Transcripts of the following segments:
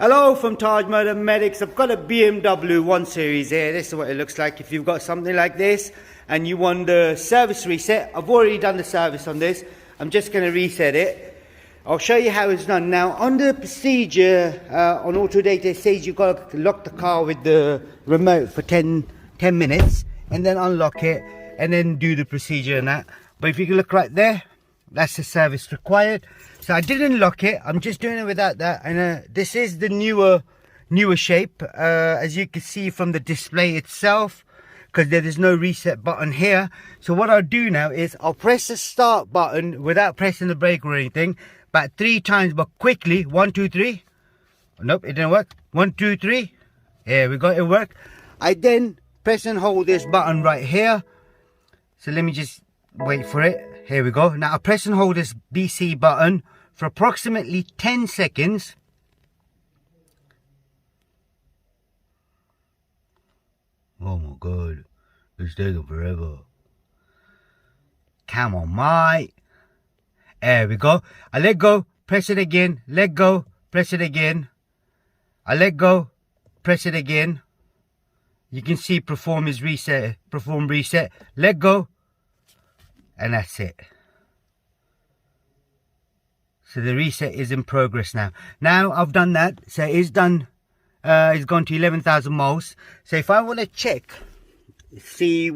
Hello from Taj Motor Medics. I've got a BMW 1 Series here. This is what it looks like if you've got something like this and you want the service reset. I've already done the service on this. I'm just going to reset it. I'll show you how it's done. Now, on the procedure on auto data, it says you've got to lock the car with the remote for 10 minutes and then unlock it and then do the procedure and that. But if you can look right there, that's the service required. So I didn't lock it, I'm just doing it without that. And this is the newer shape, as you can see from the display itself, because there is no reset button here. So what I'll do now is I'll press the start button without pressing the brake or anything, about 3 times, but quickly. 1, 2, 3. Nope, it didn't work. 1, 2, 3. Here we go, it worked. I then press and hold this button right here. So let me just wait for it. Here we go. Now I press and hold this BC button for approximately 10 seconds. Oh my god, it's taking forever. Come on, mate. There we go. I let go, press it again, let go, press it again. I let go, press it again. You can see perform reset, let go, and that's it. So the reset is in progress now. Now I've done that, so it's done. It's gone to 11,000 miles. So if I want to check, see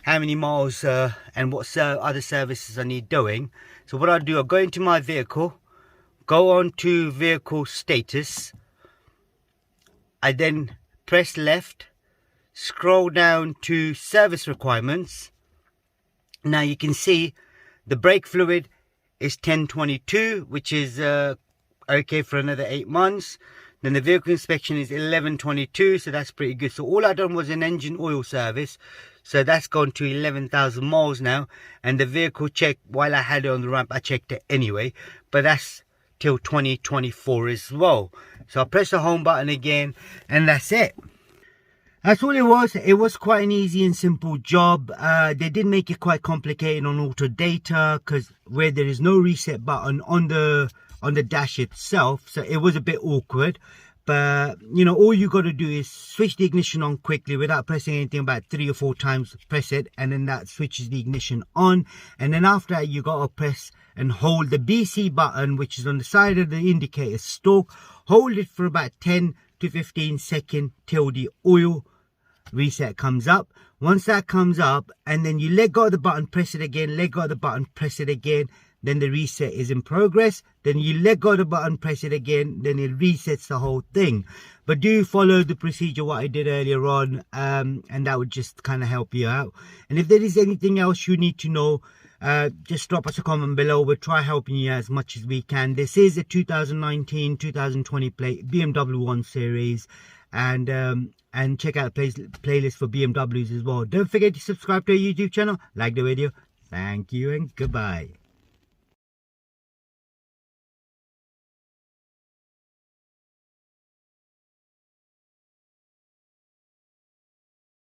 how many miles and what other services I need doing. So what I'll do, I'll go into my vehicle, go on to vehicle status. I then press left, scroll down to service requirements. Now you can see the brake fluid is 1022, which is okay for another 8 months. Then the vehicle inspection is 1122, so that's pretty good. So all I done was an engine oil service, so that's gone to 11,000 miles now. And the vehicle check, while I had it on the ramp, I checked it anyway, but that's till 2024 as well. So I'll press the home button again, and that's it. That's all it was. It was quite an easy and simple job. They did make it quite complicated on auto data, because where there is no reset button on the dash itself, so it was a bit awkward. But you know, all you got to do is switch the ignition on quickly without pressing anything. About 3 or 4 times press it, and then that switches the ignition on. And then after that, you got to press and hold the BC button, which is on the side of the indicator stalk. Hold it for about 10 to 15 seconds till the oil reset comes up. Once that comes up, and then you let go of the button, press it again, let go of the button, press it again, then the reset is in progress. Then you let go of the button, press it again, then it resets the whole thing. But do follow the procedure what I did earlier on, and that would just kind of help you out. And if there is anything else you need to know, just drop us a comment below. We'll try helping you as much as we can. This is a 2019-2020 BMW 1 Series, and check out the playlist for BMWs as well. Don't forget to subscribe to our YouTube channel, like the video. Thank you and goodbye.